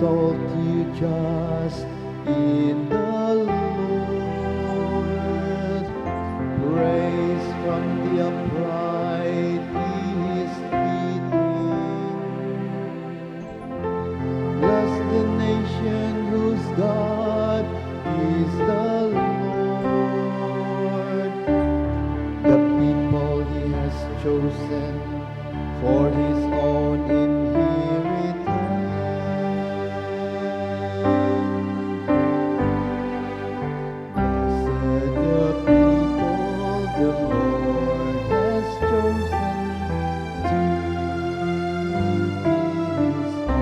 exalt you just in the Lord. Praise from the upright is fitting. Bless the nation whose God is the Lord. The people he has chosen for his own inheritance. Blessed the people the Lord has chosen to be his own.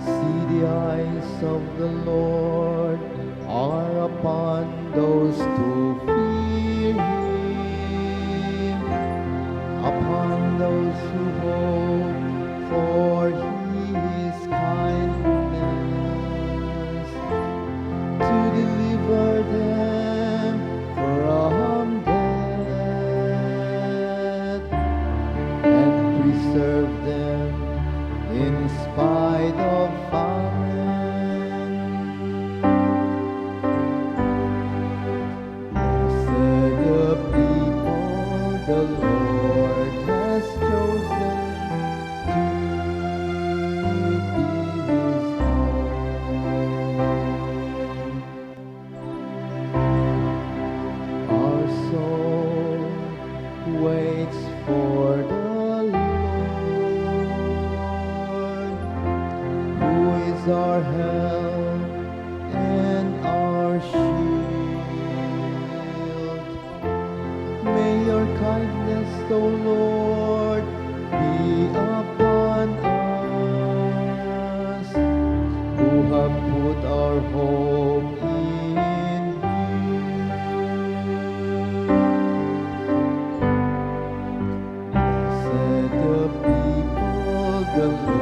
See, the eyes of the Lord are upon those who fear him, upon those who hope for his kindness, to deliver them from death and preserve them in spite of famine. Blessed the people the Lord has chosen to be his own. Our soul waits for the Lord, who is our help and our shield. May your kindness, O Lord, be upon us, who have put our hope in you. Blessed the people the Lord